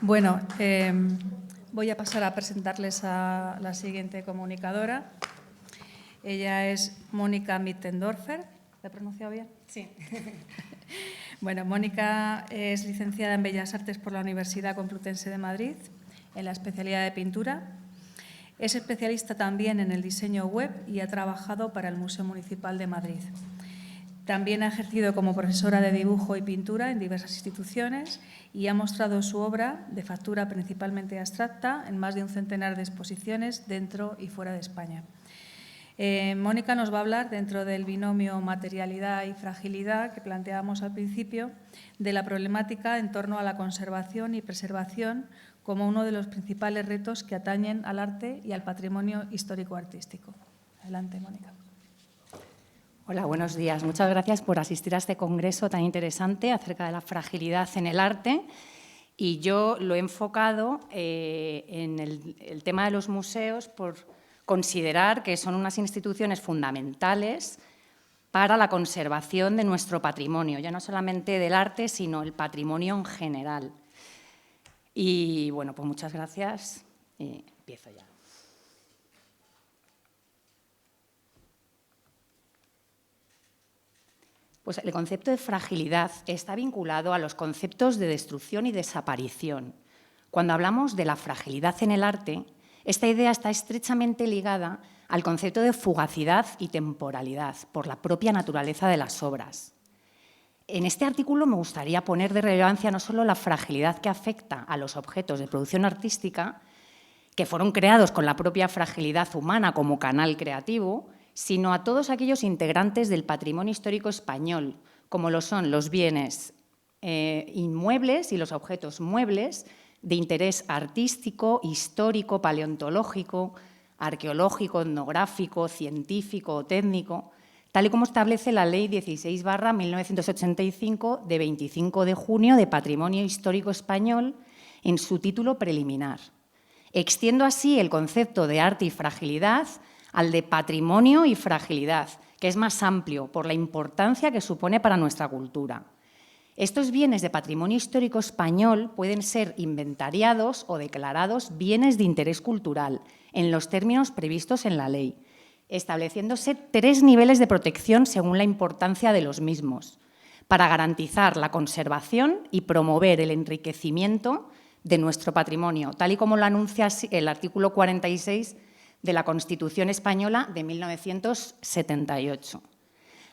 Bueno, voy a pasar a presentarles a la siguiente comunicadora. Ella es Mónica Mittendorfer. ¿La he pronunciado bien? Sí. Bueno, Mónica es licenciada en Bellas Artes por la Universidad Complutense de Madrid, en la especialidad de pintura. Es especialista también en el diseño web y ha trabajado para el Museo Municipal de Madrid. También ha ejercido como profesora de dibujo y pintura en diversas instituciones y ha mostrado su obra, de factura principalmente abstracta, en más de un centenar de exposiciones dentro y fuera de España. Mónica nos va a hablar, dentro del binomio materialidad y fragilidad que planteábamos al principio, de la problemática en torno a la conservación y preservación como uno de los principales retos que atañen al arte y al patrimonio histórico-artístico. Adelante, Mónica. Hola, buenos días. Muchas gracias por asistir a este congreso tan interesante acerca de la fragilidad en el arte. Y yo lo he enfocado en el tema de los museos por considerar que son unas instituciones fundamentales para la conservación de nuestro patrimonio, ya no solamente del arte, sino el patrimonio en general. Y bueno, pues muchas gracias. Empiezo ya. Pues el concepto de fragilidad está vinculado a los conceptos de destrucción y desaparición. Cuando hablamos de la fragilidad en el arte, esta idea está estrechamente ligada al concepto de fugacidad y temporalidad por la propia naturaleza de las obras. En este artículo me gustaría poner de relevancia no solo la fragilidad que afecta a los objetos de producción artística, que fueron creados con la propia fragilidad humana como canal creativo, sino a todos aquellos integrantes del patrimonio histórico español, como lo son los bienes inmuebles y los objetos muebles de interés artístico, histórico, paleontológico, arqueológico, etnográfico, científico o técnico, tal y como establece la Ley 16/1985 de 25 de junio de Patrimonio Histórico Español en su título preliminar. Extiendo así el concepto de arte y fragilidad al de patrimonio y fragilidad, que es más amplio por la importancia que supone para nuestra cultura. Estos bienes de patrimonio histórico español pueden ser inventariados o declarados bienes de interés cultural, en los términos previstos en la ley, estableciéndose 3 niveles de protección según la importancia de los mismos, para garantizar la conservación y promover el enriquecimiento de nuestro patrimonio, tal y como lo anuncia el artículo 46 de la Constitución Española de 1978.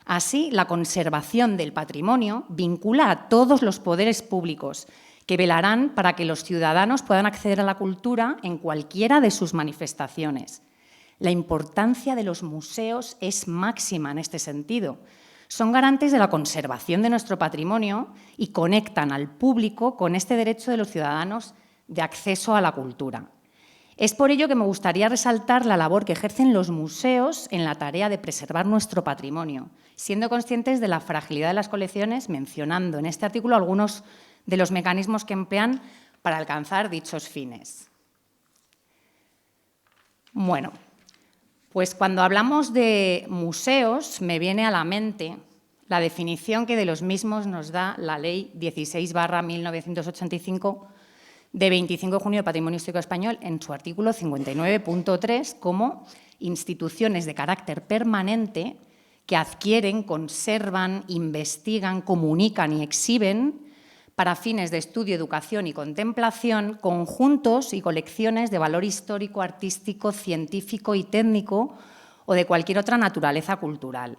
Así, la conservación del patrimonio vincula a todos los poderes públicos que velarán para que los ciudadanos puedan acceder a la cultura en cualquiera de sus manifestaciones. La importancia de los museos es máxima en este sentido. Son garantes de la conservación de nuestro patrimonio y conectan al público con este derecho de los ciudadanos de acceso a la cultura. Es por ello que me gustaría resaltar la labor que ejercen los museos en la tarea de preservar nuestro patrimonio, siendo conscientes de la fragilidad de las colecciones, mencionando en este artículo algunos de los mecanismos que emplean para alcanzar dichos fines. Bueno, pues cuando hablamos de museos me viene a la mente la definición que de los mismos nos da la Ley 16/1985 de 25 de junio de Patrimonio Histórico Español en su artículo 59.3 como instituciones de carácter permanente que adquieren, conservan, investigan, comunican y exhiben para fines de estudio, educación y contemplación conjuntos y colecciones de valor histórico, artístico, científico y técnico o de cualquier otra naturaleza cultural.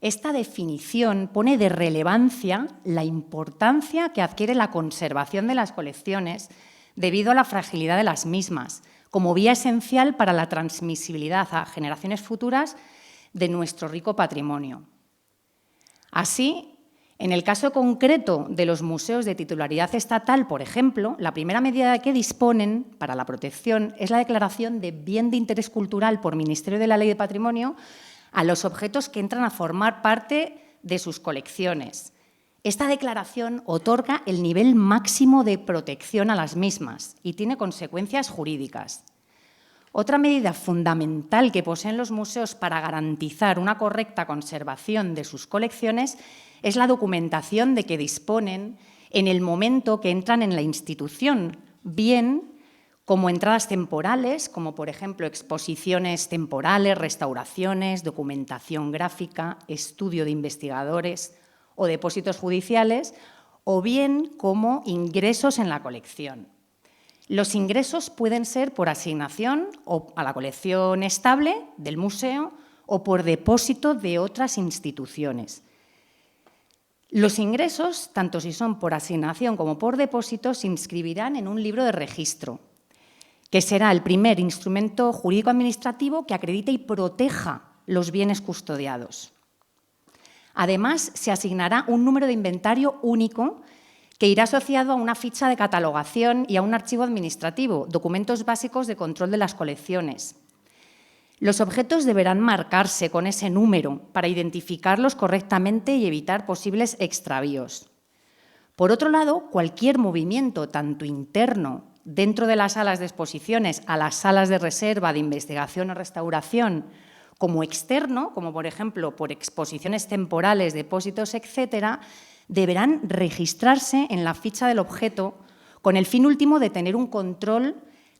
Esta definición pone de relevancia la importancia que adquiere la conservación de las colecciones debido a la fragilidad de las mismas, como vía esencial para la transmisibilidad a generaciones futuras de nuestro rico patrimonio. Así, en el caso concreto de los museos de titularidad estatal, por ejemplo, la primera medida que disponen para la protección es la declaración de bien de interés cultural por Ministerio de la Ley de Patrimonio a los objetos que entran a formar parte de sus colecciones. Esta declaración otorga el nivel máximo de protección a las mismas y tiene consecuencias jurídicas. Otra medida fundamental que poseen los museos para garantizar una correcta conservación de sus colecciones es la documentación de que disponen en el momento que entran en la institución, bien como entradas temporales, como por ejemplo exposiciones temporales, restauraciones, documentación gráfica, estudio de investigadores o depósitos judiciales, o bien como ingresos en la colección. Los ingresos pueden ser por asignación o a la colección estable del museo o por depósito de otras instituciones. Los ingresos, tanto si son por asignación como por depósito, se inscribirán en un libro de registro, que será el primer instrumento jurídico-administrativo que acredite y proteja los bienes custodiados. Además, se asignará un número de inventario único que irá asociado a una ficha de catalogación y a un archivo administrativo, documentos básicos de control de las colecciones. Los objetos deberán marcarse con ese número para identificarlos correctamente y evitar posibles extravíos. Por otro lado, cualquier movimiento, tanto interno dentro de las salas de exposiciones a las salas de reserva, de investigación o restauración, como externo, como por ejemplo por exposiciones temporales, depósitos, etcétera, deberán registrarse en la ficha del objeto con el fin último de tener un control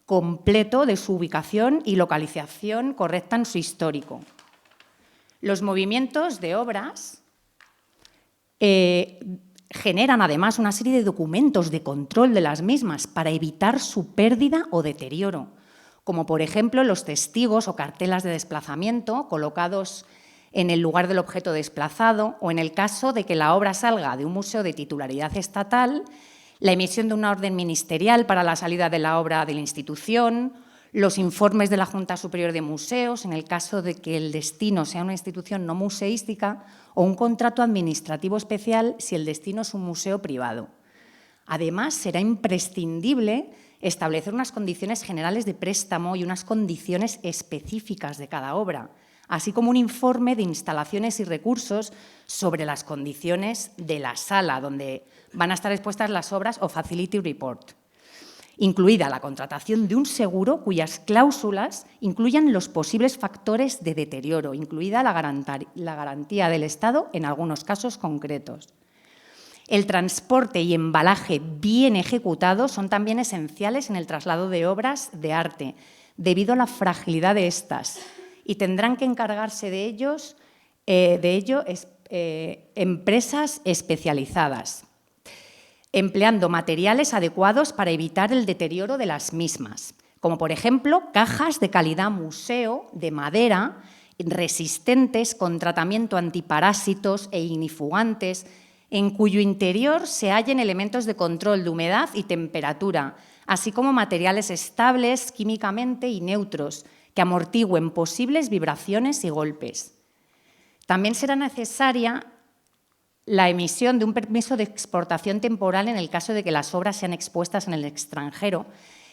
completo de su ubicación y localización correcta en su histórico. Los movimientos de obras generan además una serie de documentos de control de las mismas para evitar su pérdida o deterioro, como por ejemplo los testigos o cartelas de desplazamiento colocados en el lugar del objeto desplazado, o en el caso de que la obra salga de un museo de titularidad estatal, la emisión de una orden ministerial para la salida de la obra de la institución, los informes de la Junta Superior de Museos, en el caso de que el destino sea una institución no museística, o un contrato administrativo especial si el destino es un museo privado. Además, será imprescindible establecer unas condiciones generales de préstamo y unas condiciones específicas de cada obra, así como un informe de instalaciones y recursos sobre las condiciones de la sala donde van a estar expuestas las obras o Facility Report, incluida la contratación de un seguro cuyas cláusulas incluyan los posibles factores de deterioro, incluida la garantía del Estado en algunos casos concretos. El transporte y embalaje bien ejecutados son también esenciales en el traslado de obras de arte, debido a la fragilidad de estas, y tendrán que encargarse de ello empresas especializadas, empleando materiales adecuados para evitar el deterioro de las mismas, como por ejemplo cajas de calidad museo de madera resistentes con tratamiento antiparásitos e ignifugantes, en cuyo interior se hallen elementos de control de humedad y temperatura, así como materiales estables químicamente y neutros que amortigüen posibles vibraciones y golpes. También será necesaria la emisión de un permiso de exportación temporal en el caso de que las obras sean expuestas en el extranjero,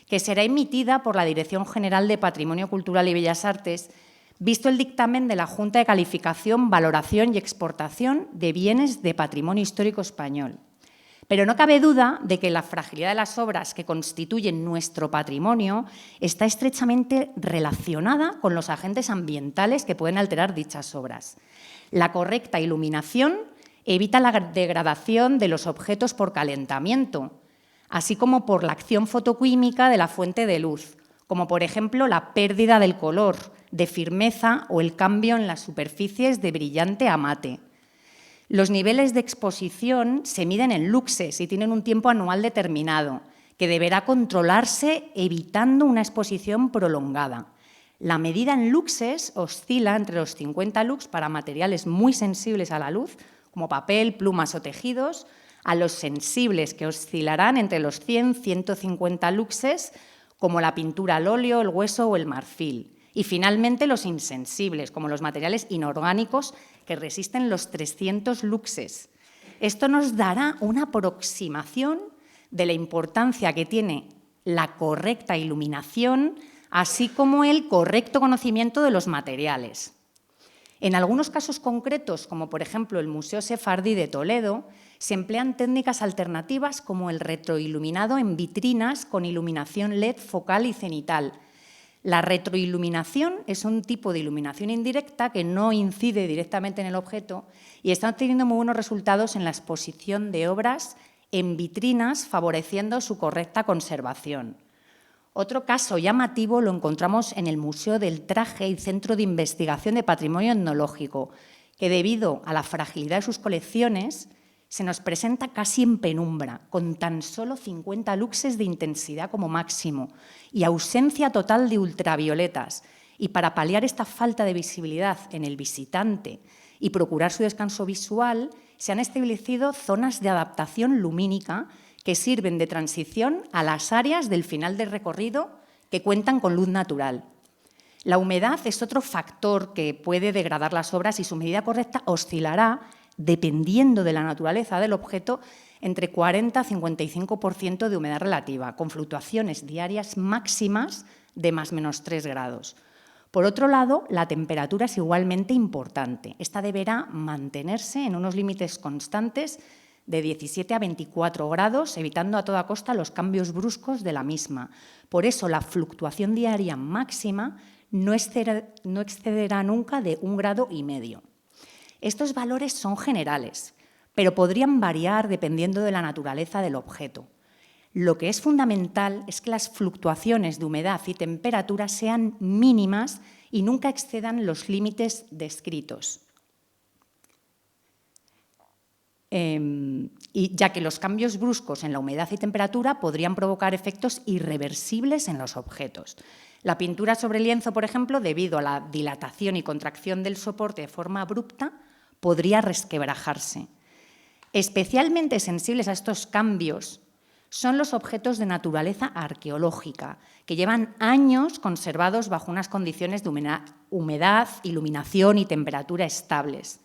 que será emitida por la Dirección General de Patrimonio Cultural y Bellas Artes, visto el dictamen de la Junta de Calificación, Valoración y Exportación de Bienes de Patrimonio Histórico Español. Pero no cabe duda de que la fragilidad de las obras que constituyen nuestro patrimonio está estrechamente relacionada con los agentes ambientales que pueden alterar dichas obras. La correcta iluminación evita la degradación de los objetos por calentamiento, así como por la acción fotoquímica de la fuente de luz, como por ejemplo la pérdida del color, de firmeza o el cambio en las superficies de brillante a mate. Los niveles de exposición se miden en luxes y tienen un tiempo anual determinado, que deberá controlarse evitando una exposición prolongada. La medida en luxes oscila entre los 50 lux para materiales muy sensibles a la luz, como papel, plumas o tejidos, a los sensibles, que oscilarán entre los 100 y 150 luxes, como la pintura al óleo, el hueso o el marfil. Y finalmente los insensibles, como los materiales inorgánicos, que resisten los 300 luxes. Esto nos dará una aproximación de la importancia que tiene la correcta iluminación, así como el correcto conocimiento de los materiales. En algunos casos concretos, como por ejemplo el Museo Sefardí de Toledo, se emplean técnicas alternativas como el retroiluminado en vitrinas con iluminación LED focal y cenital. La retroiluminación es un tipo de iluminación indirecta que no incide directamente en el objeto y está obteniendo muy buenos resultados en la exposición de obras en vitrinas, favoreciendo su correcta conservación. Otro caso llamativo lo encontramos en el Museo del Traje y Centro de Investigación de Patrimonio Etnológico, que debido a la fragilidad de sus colecciones se nos presenta casi en penumbra, con tan solo 50 luxes de intensidad como máximo y ausencia total de ultravioletas. Y para paliar esta falta de visibilidad en el visitante y procurar su descanso visual, se han establecido zonas de adaptación lumínica que sirven de transición a las áreas del final del recorrido que cuentan con luz natural. La humedad es otro factor que puede degradar las obras y su medida correcta oscilará, dependiendo de la naturaleza del objeto, entre 40 y 55% de humedad relativa, con fluctuaciones diarias máximas de +/- 3 grados. Por otro lado, la temperatura es igualmente importante. Esta deberá mantenerse en unos límites constantes de 17 a 24 grados, evitando a toda costa los cambios bruscos de la misma. Por eso, la fluctuación diaria máxima no excederá nunca de 1,5 grados. Estos valores son generales, pero podrían variar dependiendo de la naturaleza del objeto. Lo que es fundamental es que las fluctuaciones de humedad y temperatura sean mínimas y nunca excedan los límites descritos. Y ya que los cambios bruscos en la humedad y temperatura podrían provocar efectos irreversibles en los objetos. La pintura sobre lienzo, por ejemplo, debido a la dilatación y contracción del soporte de forma abrupta, podría resquebrajarse. Especialmente sensibles a estos cambios son los objetos de naturaleza arqueológica, que llevan años conservados bajo unas condiciones de humedad, iluminación y temperatura estables.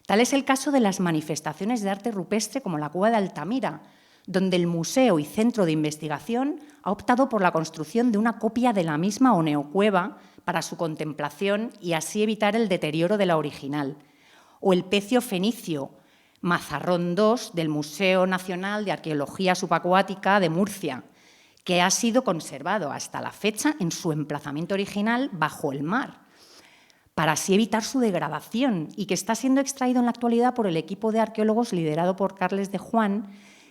Tal es el caso de las manifestaciones de arte rupestre como la Cueva de Altamira, donde el Museo y Centro de Investigación ha optado por la construcción de una copia de la misma o neocueva para su contemplación y así evitar el deterioro de la original. O el pecio fenicio Mazarrón II del Museo Nacional de Arqueología Subacuática de Murcia, que ha sido conservado hasta la fecha en su emplazamiento original bajo el mar, para así evitar su degradación y que está siendo extraído en la actualidad por el equipo de arqueólogos liderado por Carles de Juan,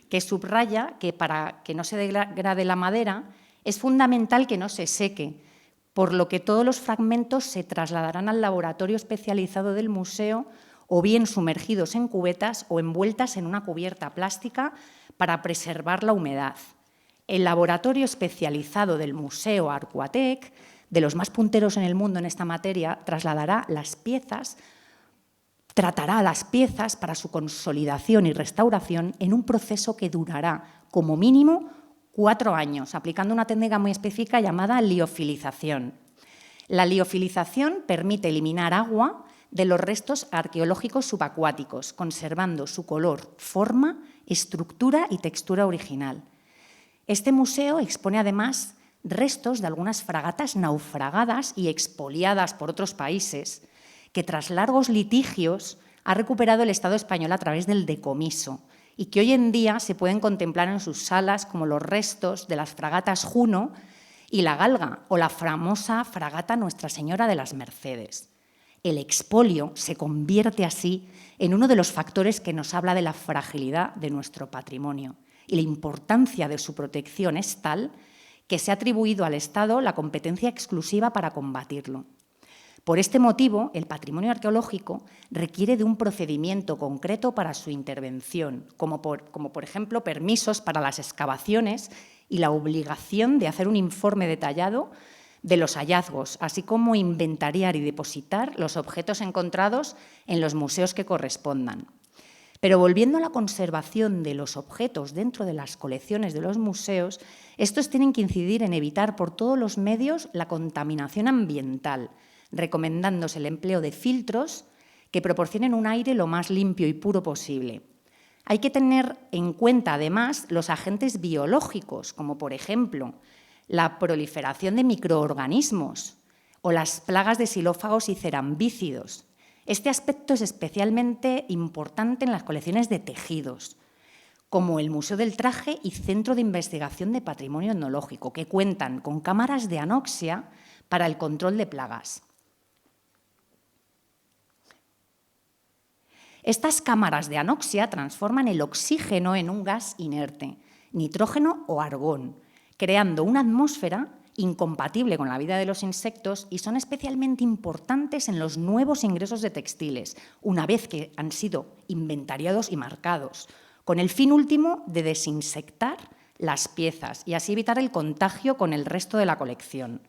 que subraya que para que no se degrade la madera es fundamental que no se seque, por lo que todos los fragmentos se trasladarán al laboratorio especializado del museo o bien sumergidos en cubetas o envueltas en una cubierta plástica para preservar la humedad. El laboratorio especializado del Museo Arquatec, de los más punteros en el mundo en esta materia, tratará las piezas para su consolidación y restauración en un proceso que durará como mínimo 4 años, aplicando una técnica muy específica llamada liofilización. La liofilización permite eliminar agua de los restos arqueológicos subacuáticos, conservando su color, forma, estructura y textura original. Este museo expone además restos de algunas fragatas naufragadas y expoliadas por otros países, que tras largos litigios ha recuperado el Estado español a través del decomiso y que hoy en día se pueden contemplar en sus salas como los restos de las fragatas Juno y La Galga o la famosa fragata Nuestra Señora de las Mercedes. El expolio se convierte así en uno de los factores que nos habla de la fragilidad de nuestro patrimonio y la importancia de su protección es tal que se ha atribuido al Estado la competencia exclusiva para combatirlo. Por este motivo, el patrimonio arqueológico requiere de un procedimiento concreto para su intervención, como por ejemplo permisos para las excavaciones y la obligación de hacer un informe detallado de los hallazgos, así como inventariar y depositar los objetos encontrados en los museos que correspondan. Pero volviendo a la conservación de los objetos dentro de las colecciones de los museos, estos tienen que incidir en evitar por todos los medios la contaminación ambiental, recomendándose el empleo de filtros que proporcionen un aire lo más limpio y puro posible. Hay que tener en cuenta, además, los agentes biológicos, como por ejemplo la proliferación de microorganismos o las plagas de xilófagos y cerambícidos. Este aspecto es especialmente importante en las colecciones de tejidos, como el Museo del Traje y Centro de Investigación de Patrimonio Etnológico, que cuentan con cámaras de anoxia para el control de plagas. Estas cámaras de anoxia transforman el oxígeno en un gas inerte, nitrógeno o argón, creando una atmósfera incompatible con la vida de los insectos y son especialmente importantes en los nuevos ingresos de textiles, una vez que han sido inventariados y marcados, con el fin último de desinsectar las piezas y así evitar el contagio con el resto de la colección.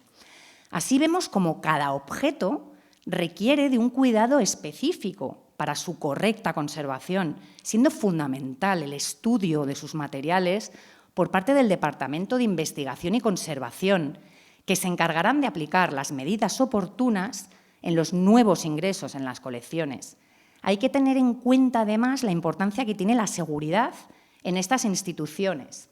Así vemos como cada objeto requiere de un cuidado específico para su correcta conservación, siendo fundamental el estudio de sus materiales por parte del Departamento de Investigación y Conservación, que se encargarán de aplicar las medidas oportunas en los nuevos ingresos en las colecciones. Hay que tener en cuenta, además, la importancia que tiene la seguridad en estas instituciones,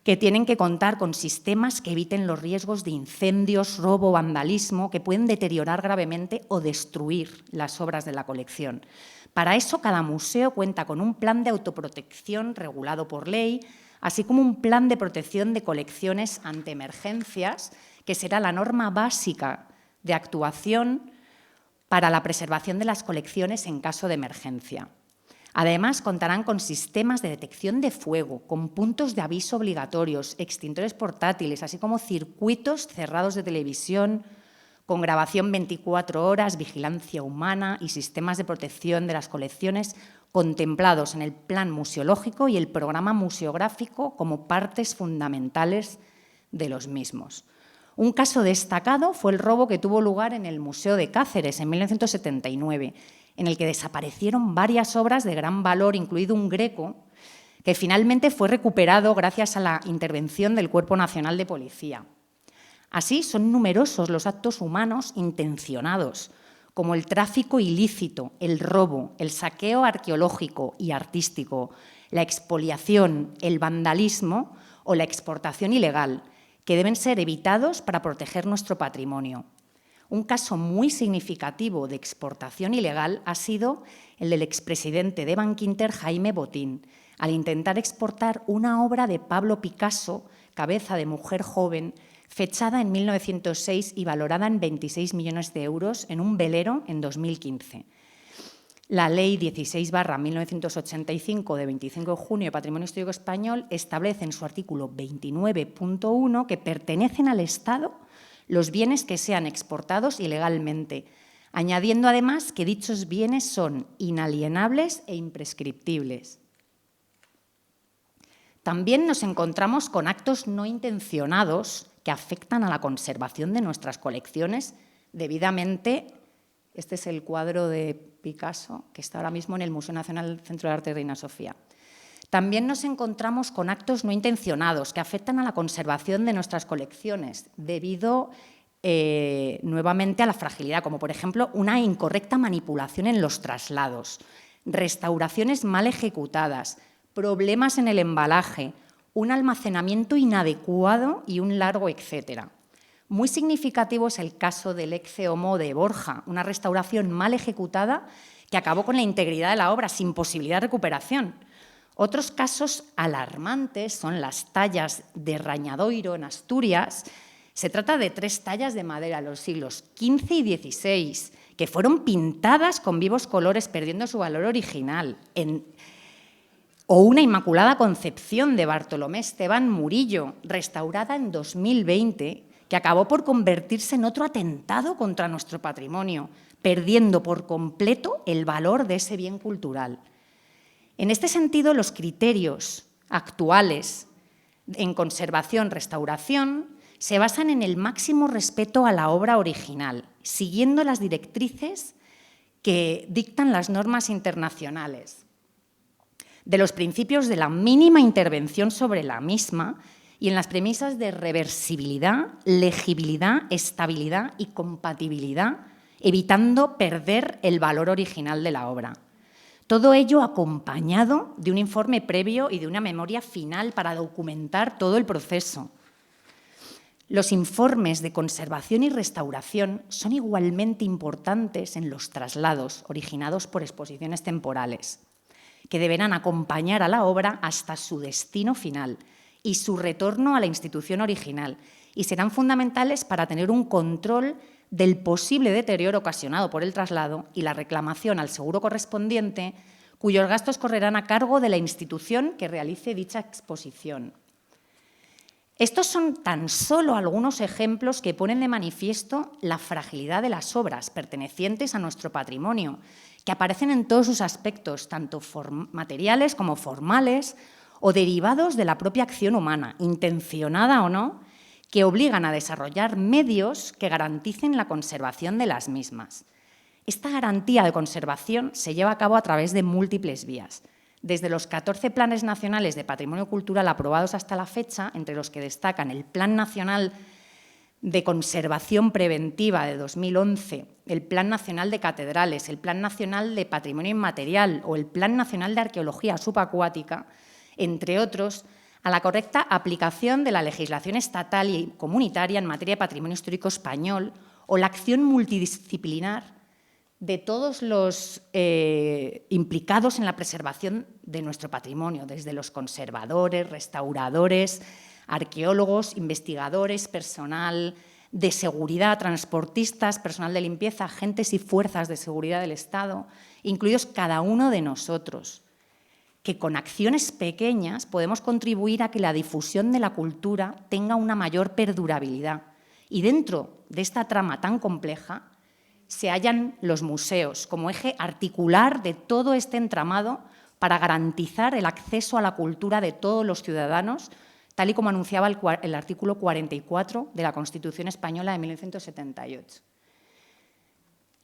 que tienen que contar con sistemas que eviten los riesgos de incendios, robo, vandalismo, que pueden deteriorar gravemente o destruir las obras de la colección. Para eso, cada museo cuenta con un plan de autoprotección regulado por ley, así como un plan de protección de colecciones ante emergencias, que será la norma básica de actuación para la preservación de las colecciones en caso de emergencia. Además, contarán con sistemas de detección de fuego, con puntos de aviso obligatorios, extintores portátiles, así como circuitos cerrados de televisión, con grabación 24 horas, vigilancia humana y sistemas de protección de las colecciones contemplados en el Plan Museológico y el Programa Museográfico como partes fundamentales de los mismos. Un caso destacado fue el robo que tuvo lugar en el Museo de Cáceres en 1979, en el que desaparecieron varias obras de gran valor, incluido un Greco, que finalmente fue recuperado gracias a la intervención del Cuerpo Nacional de Policía. Así, son numerosos los actos humanos intencionados, como el tráfico ilícito, el robo, el saqueo arqueológico y artístico, la expoliación, el vandalismo o la exportación ilegal, que deben ser evitados para proteger nuestro patrimonio. Un caso muy significativo de exportación ilegal ha sido el del expresidente de Bankinter, Jaime Botín, al intentar exportar una obra de Pablo Picasso, Cabeza de mujer joven, fechada en 1906 y valorada en 26 millones de euros en un velero en 2015. La Ley 16/1985 de 25 de junio de Patrimonio Histórico Español establece en su artículo 29.1 que pertenecen al Estado los bienes que sean exportados ilegalmente, añadiendo además que dichos bienes son inalienables e imprescriptibles. También nos encontramos con actos no intencionados que afectan a la conservación de nuestras colecciones debidamente. Este es el cuadro de Picasso, que está ahora mismo en el Museo Nacional Centro de Arte Reina Sofía. También nos encontramos con actos no intencionados que afectan a la conservación de nuestras colecciones debido nuevamente a la fragilidad, como por ejemplo una incorrecta manipulación en los traslados, restauraciones mal ejecutadas, problemas en el embalaje, un almacenamiento inadecuado y un largo etcétera. Muy significativo es el caso del Ecce Homo de Borja, una restauración mal ejecutada que acabó con la integridad de la obra sin posibilidad de recuperación. Otros casos alarmantes son las tallas de Rañadoiro en Asturias. Se trata de 3 tallas de madera de los siglos XV y XVI que fueron pintadas con vivos colores perdiendo su valor original. O una Inmaculada Concepción de Bartolomé Esteban Murillo, restaurada en 2020, que acabó por convertirse en otro atentado contra nuestro patrimonio, perdiendo por completo el valor de ese bien cultural. En este sentido, los criterios actuales en conservación-restauración se basan en el máximo respeto a la obra original, siguiendo las directrices que dictan las normas internacionales, de los principios de la mínima intervención sobre la misma y en las premisas de reversibilidad, legibilidad, estabilidad y compatibilidad, evitando perder el valor original de la obra. Todo ello acompañado de un informe previo y de una memoria final para documentar todo el proceso. Los informes de conservación y restauración son igualmente importantes en los traslados originados por exposiciones temporales, que deberán acompañar a la obra hasta su destino final y su retorno a la institución original, y serán fundamentales para tener un control del posible deterioro ocasionado por el traslado y la reclamación al seguro correspondiente, cuyos gastos correrán a cargo de la institución que realice dicha exposición. Estos son tan solo algunos ejemplos que ponen de manifiesto la fragilidad de las obras pertenecientes a nuestro patrimonio, que aparecen en todos sus aspectos, tanto materiales como formales, o derivados de la propia acción humana, intencionada o no, que obligan a desarrollar medios que garanticen la conservación de las mismas. Esta garantía de conservación se lleva a cabo a través de múltiples vías, desde los 14 planes nacionales de patrimonio cultural aprobados hasta la fecha, entre los que destacan el Plan Nacional de Conservación Preventiva de 2011, el Plan Nacional de Catedrales, el Plan Nacional de Patrimonio Inmaterial o el Plan Nacional de Arqueología Subacuática, entre otros, a la correcta aplicación de la legislación estatal y comunitaria en materia de patrimonio histórico español o la acción multidisciplinar de todos los implicados en la preservación de nuestro patrimonio, desde los conservadores, restauradores, arqueólogos, investigadores, personal de seguridad, transportistas, personal de limpieza, agentes y fuerzas de seguridad del Estado, incluidos cada uno de nosotros, que con acciones pequeñas podemos contribuir a que la difusión de la cultura tenga una mayor perdurabilidad. Y dentro de esta trama tan compleja se hallan los museos como eje articular de todo este entramado para garantizar el acceso a la cultura de todos los ciudadanos, tal y como anunciaba el artículo 44 de la Constitución Española de 1978.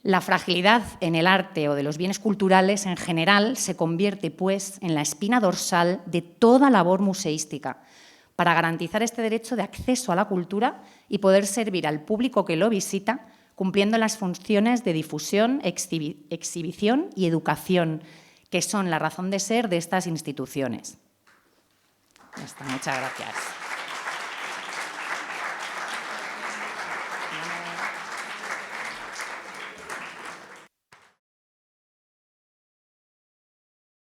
La fragilidad en el arte o de los bienes culturales en general se convierte, pues, en la espina dorsal de toda labor museística para garantizar este derecho de acceso a la cultura y poder servir al público que lo visita cumpliendo las funciones de difusión, exhibición y educación, que son la razón de ser de estas instituciones. Ya está, muchas gracias.